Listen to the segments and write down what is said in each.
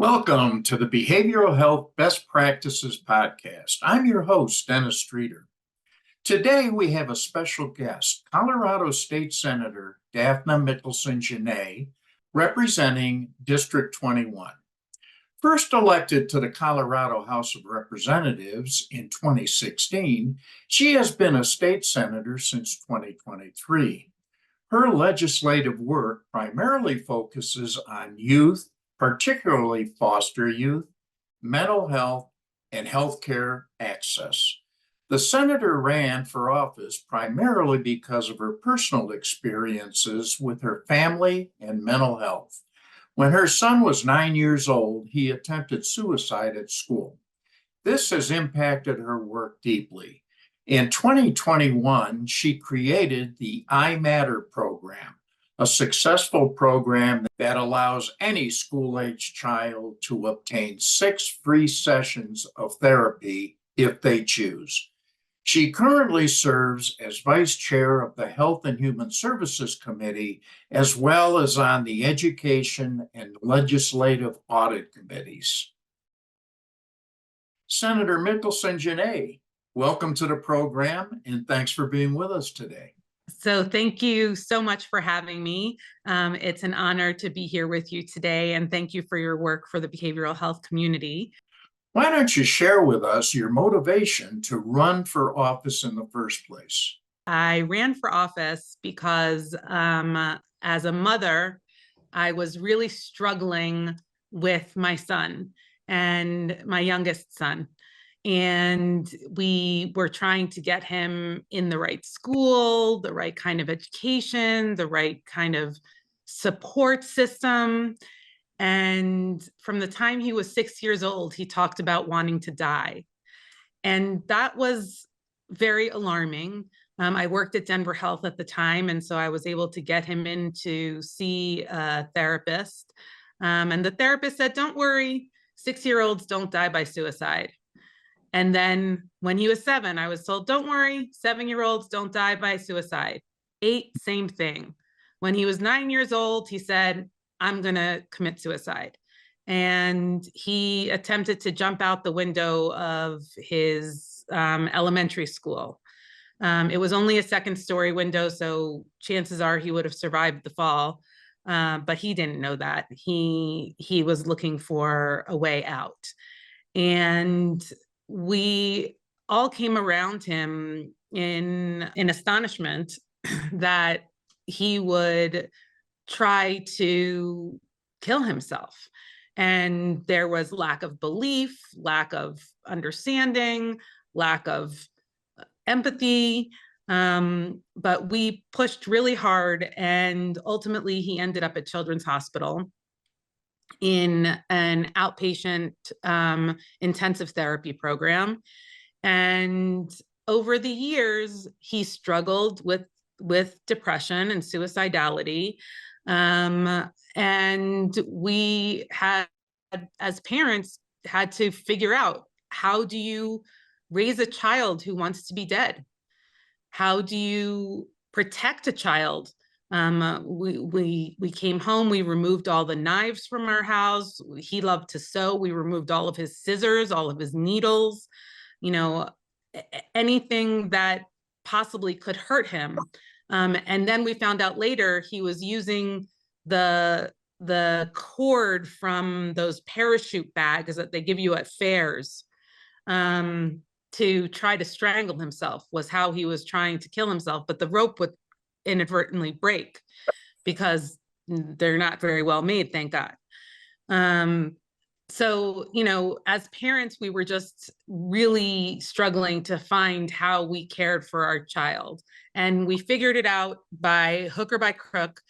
Welcome to the Behavioral Health Best Practices Podcast. I'm your host, Dennis Streeter. Today we have a special guest, Colorado State Senator Dafna Michaelson Jenet, representing District 21. First elected to the Colorado House of Representatives in 2016, she has been a state senator since 2023. Her legislative work primarily focuses on youth, particularly foster youth, mental health, and healthcare access. The senator ran for office primarily because of her personal experiences with her family and mental health. When her son was 9 years old, he attempted suicide at school. This has impacted her work deeply. In 2021, she created the iMatter program, a successful program that allows any school-age child to obtain 6 free sessions of therapy if they choose. She currently serves as vice chair of the Health and Human Services Committee, as well as on the Education and Legislative Audit Committees. Senator Michaelson Jenet, welcome to the program, and thanks for being with us today. So thank you so much for having me. It's an honor to be here with you today, and thank you for your work for the behavioral health community. Why don't you share with us your motivation to run for office in the first place? I ran for office because as a mother, I was really struggling with my son and my youngest son. And we were trying to get him in the right school, the right kind of education, the right kind of support system. And from the time he was 6 years old, he talked about wanting to die. And that was very alarming. I worked at Denver Health at the time, and so I was able to get him in to see a therapist. And the therapist said, "Don't worry, 6-year-olds don't die by suicide." And then when he was 7, I was told, "Don't worry, 7-year-olds don't die by suicide." 8, same thing. When he was 9 years old, he said, "I'm going to commit suicide." And he attempted to jump out the window of his elementary school. It was only a 2nd-story window, so chances are he would have survived the fall. But he didn't know that. He was looking for a way out. And we all came around him in astonishment that he would try to kill himself. And there was lack of belief, lack of understanding, lack of empathy. But we pushed really hard, and ultimately he ended up at Children's Hospital in an outpatient intensive therapy program. And over the years, he struggled with depression and suicidality. And we had, as parents, had to figure out, how do you raise a child who wants to be dead? How do you protect a child? We came home, we removed all the knives from our house. He loved to sew. We removed all of his scissors, all of his needles, anything that possibly could hurt him. And then we found out later he was using the cord from those parachute bags that they give you at fairs to try to strangle himself, was how he was trying to kill himself. But the rope would inadvertently break because they're not very well made, thank God. So, as parents, we were just really struggling to find how we cared for our child. And we figured it out by hook or by crook,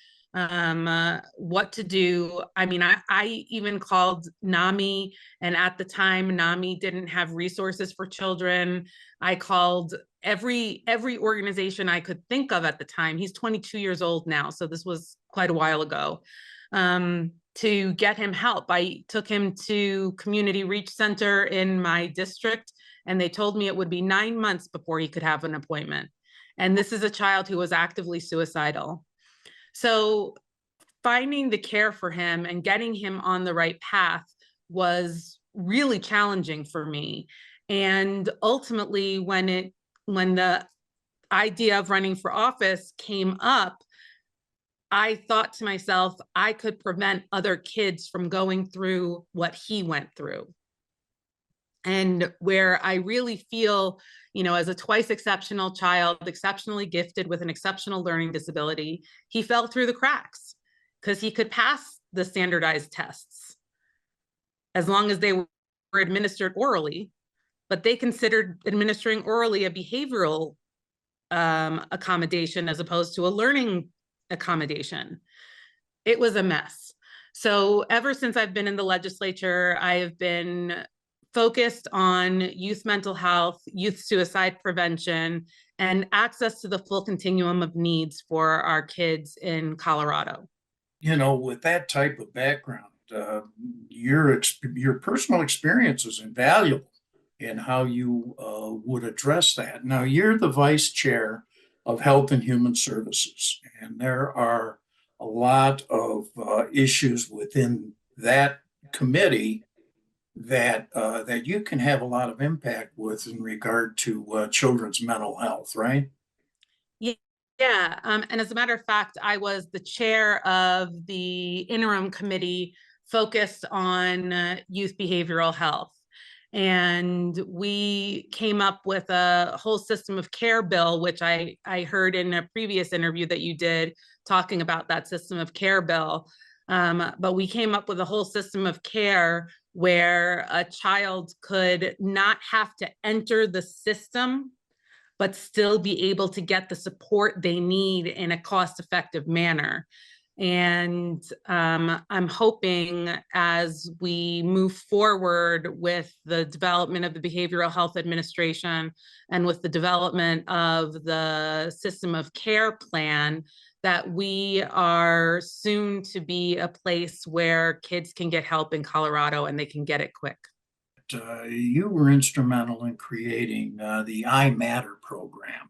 what to do. I mean, I even called NAMI, and at the time, NAMI didn't have resources for children. I called every organization I could think of at the time. He's 22 years old now, so this was quite a while ago, to get him help. I took him to Community Reach Center in my district, and they told me it would be 9 months before he could have an appointment. And this is a child who was actively suicidal. So finding the care for him and getting him on the right path was really challenging for me. And ultimately, when the idea of running for office came up, I thought to myself, I could prevent other kids from going through what he went through. And where I really feel, as a twice exceptional child, exceptionally gifted with an exceptional learning disability, he fell through the cracks because he could pass the standardized tests as long as they were administered orally, but they considered administering orally a behavioral accommodation as opposed to a learning accommodation. It was a mess. So ever since I've been in the legislature, I have been focused on youth mental health, youth suicide prevention, and access to the full continuum of needs for our kids in Colorado. With that type of background, your personal experience is invaluable in how you would address that. Now, you're the vice chair of Health and Human Services, and there are a lot of issues within that committee that you can have a lot of impact with in regard to children's mental health, right? Yeah. And as a matter of fact, I was the chair of the interim committee focused on youth behavioral health. And we came up with a whole system of care bill, which I heard in a previous interview that you did talking about that system of care bill. But we came up with a whole system of care where a child could not have to enter the system but still be able to get the support they need in a cost-effective manner. And I'm hoping as we move forward with the development of the Behavioral Health Administration and with the development of the system of care plan, that we are soon to be a place where kids can get help in Colorado and they can get it quick. You were instrumental in creating the iMatter program.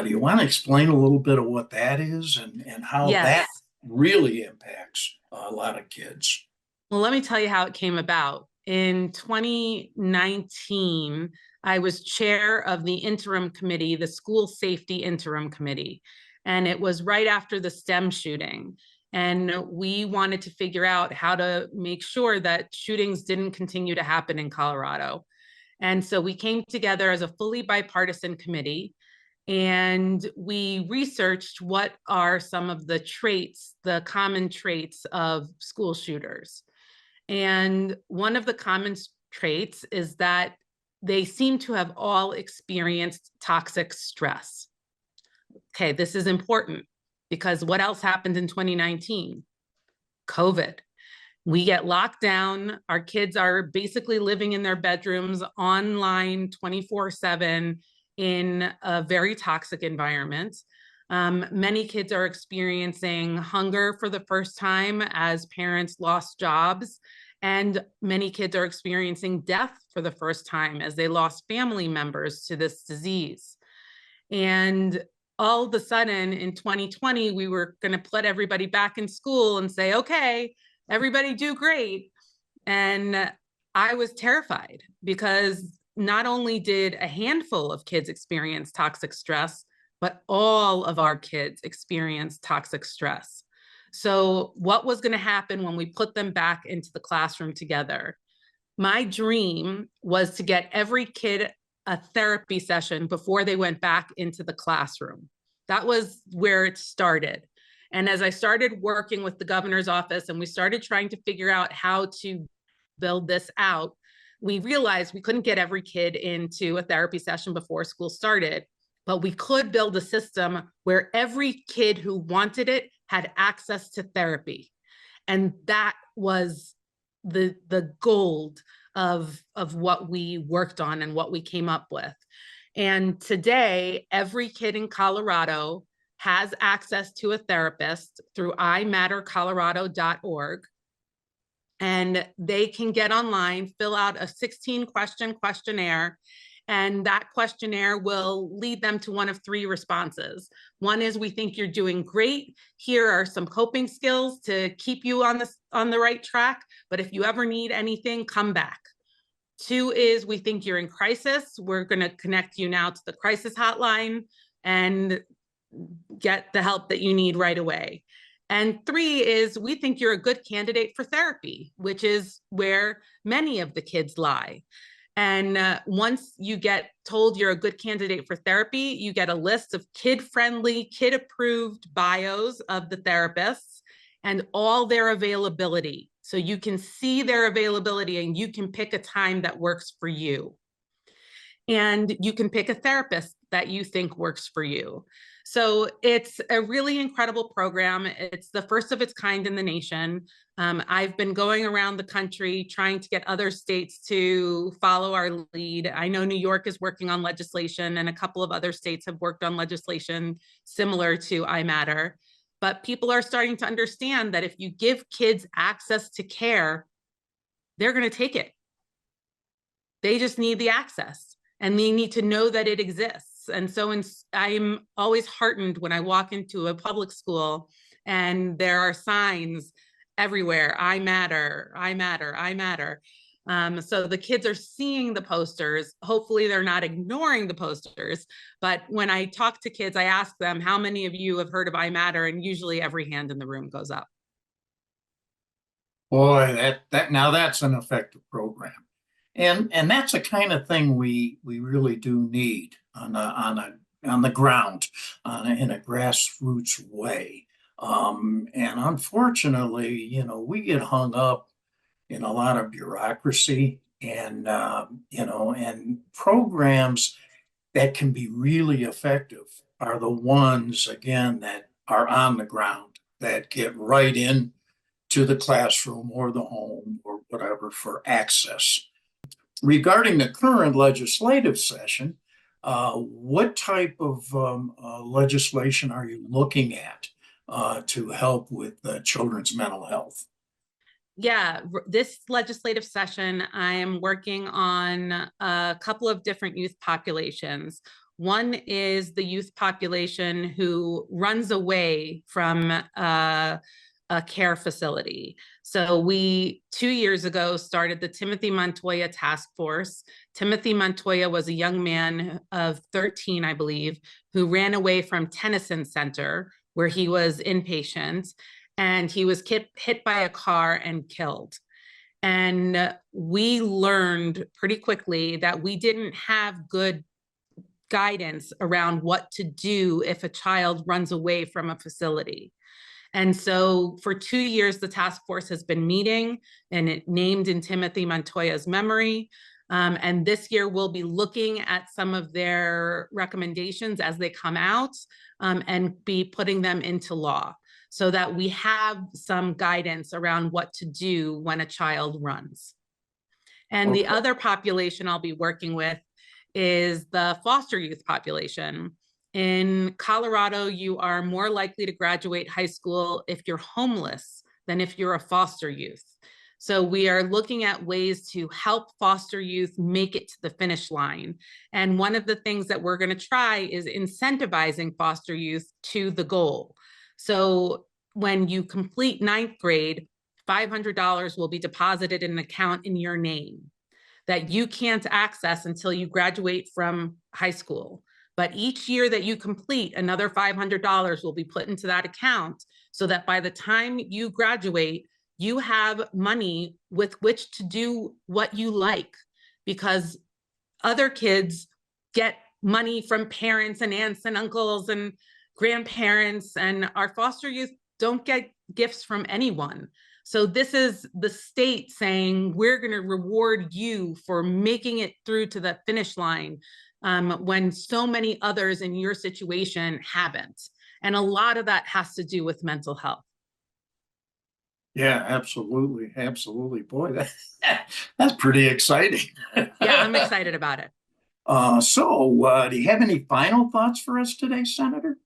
Do you want to explain a little bit of what that is and how that Yes. really impacts a lot of kids? Well, let me tell you how it came about. In 2019, I was chair of the interim committee, the school safety interim committee, and it was right after the STEM shooting. And we wanted to figure out how to make sure that shootings didn't continue to happen in Colorado. And so we came together as a fully bipartisan committee and we researched what are some of the traits, the common traits of school shooters. And one of the common traits is that they seem to have all experienced toxic stress. Okay, this is important because what else happened in 2019? COVID. We get locked down. Our kids are basically living in their bedrooms online 24/7 in a very toxic environment. Many kids are experiencing hunger for the first time as parents lost jobs. And many kids are experiencing death for the first time as they lost family members to this disease. And all of a sudden in 2020, we were going to put everybody back in school and say, okay, everybody do great. And I was terrified because not only did a handful of kids experience toxic stress, but all of our kids experienced toxic stress. So what was going to happen when we put them back into the classroom together? My dream was to get every kid a therapy session before they went back into the classroom. That was where it started. And as I started working with the governor's office and we started trying to figure out how to build this out, we realized we couldn't get every kid into a therapy session before school started, but we could build a system where every kid who wanted it had access to therapy. And that was the gold of what we worked on and what we came up with. And today, every kid in Colorado has access to a therapist through imattercolorado.org. And they can get online, fill out a 16-question questionnaire, And that questionnaire will lead them to one of three responses. One is, we think you're doing great. Here are some coping skills to keep you on the right track. But if you ever need anything, come back. Two is, we think you're in crisis. We're going to connect you now to the crisis hotline and get the help that you need right away. And three is, we think you're a good candidate for therapy, which is where many of the kids lie. And once you get told you're a good candidate for therapy, you get a list of kid-friendly, kid-approved bios of the therapists and all their availability. So you can see their availability and you can pick a time that works for you. And you can pick a therapist that you think works for you. So it's a really incredible program. It's the first of its kind in the nation. I've been going around the country trying to get other states to follow our lead. I know New York is working on legislation, and a couple of other states have worked on legislation similar to iMatter. But people are starting to understand that if you give kids access to care, they're going to take it. They just need the access, and they need to know that it exists. And so I'm always heartened when I walk into a public school and there are signs everywhere: iMatter, iMatter, iMatter. So the kids are seeing the posters. Hopefully they're not ignoring the posters. But when I talk to kids, I ask them, how many of you have heard of iMatter? And usually every hand in the room goes up. Boy, now that's an effective program. And that's the kind of thing we really do need on the ground, in a grassroots way. And unfortunately, we get hung up in a lot of bureaucracy, and and programs that can be really effective are the ones, again, that are on the ground, that get right in to the classroom or the home or whatever for access. Regarding the current legislative session, what type of legislation are you looking at to help with children's mental health? Yeah, this legislative session, I am working on a couple of different youth populations. One is the youth population who runs away from a care facility. So we, 2 years ago, started the Timothy Montoya Task Force. Timothy Montoya was a young man of 13, I believe, who ran away from Tennyson Center, where he was inpatient, and he was hit by a car and killed. And we learned pretty quickly that we didn't have good guidance around what to do if a child runs away from a facility. And so for 2 years, the task force has been meeting, and it named in Timothy Montoya's memory. And this year, we'll be looking at some of their recommendations as they come out, and be putting them into law so that we have some guidance around what to do when a child runs. And the other population I'll be working with is the foster youth population. In Colorado, you are more likely to graduate high school if you're homeless than if you're a foster youth. So we are looking at ways to help foster youth make it to the finish line. And one of the things that we're going to try is incentivizing foster youth to the goal. So when you complete 9th grade, $500 will be deposited in an account in your name that you can't access until you graduate from high school. But each year that you complete, another $500 will be put into that account so that by the time you graduate, you have money with which to do what you like, because other kids get money from parents and aunts and uncles and grandparents, and our foster youth don't get gifts from anyone. So this is the state saying, we're going to reward you for making it through to the finish line, when so many others in your situation haven't. And a lot of that has to do with mental health. Yeah, absolutely. Absolutely. Boy, that's pretty exciting. Yeah, I'm excited about it. So do you have any final thoughts for us today, Senator?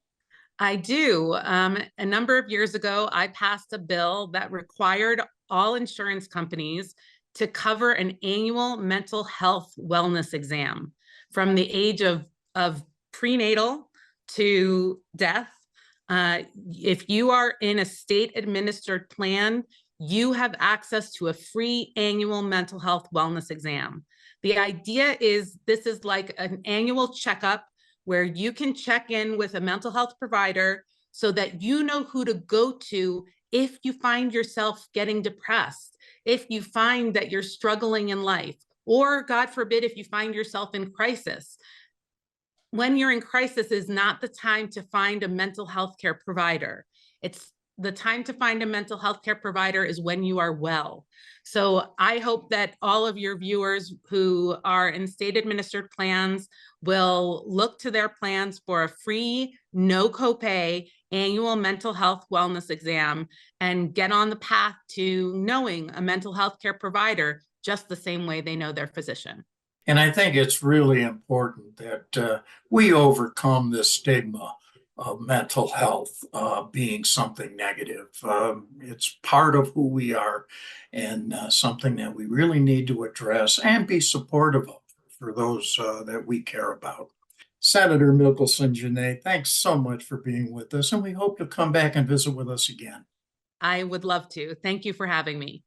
I do. A number of years ago, I passed a bill that required all insurance companies to cover an annual mental health wellness exam from the age of prenatal to death. If you are in a state-administered plan, you have access to a free annual mental health wellness exam. The idea is this is like an annual checkup where you can check in with a mental health provider so that you know who to go to if you find yourself getting depressed, if you find that you're struggling in life, or God forbid, if you find yourself in crisis. When you're in crisis is not the time to find a mental health care provider. It's the time to find a mental health care provider is when you are well. So I hope that all of your viewers who are in state administered plans will look to their plans for a free, no copay annual mental health wellness exam and get on the path to knowing a mental health care provider just the same way they know their physician. And I think it's really important that we overcome this stigma of mental health being something negative. It's part of who we are and something that we really need to address and be supportive of for those that we care about. Senator Michaelson Jenet, thanks so much for being with us, and we hope to come back and visit with us again. I would love to. Thank you for having me.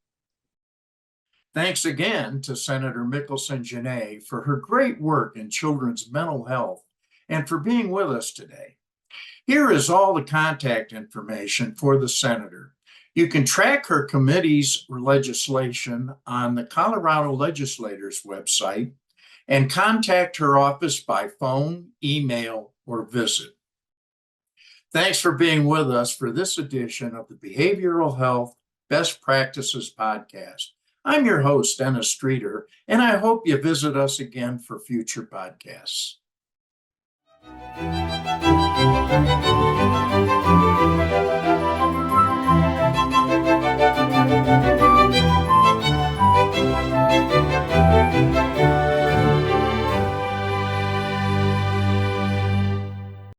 Thanks again to Senator Michaelson Jenet for her great work in children's mental health and for being with us today. Here is all the contact information for the senator. You can track her committee's legislation on the Colorado Legislators website and contact her office by phone, email, or visit. Thanks for being with us for this edition of the Behavioral Health Best Practices Podcast. I'm your host, Dennis Streeter, and I hope you visit us again for future podcasts.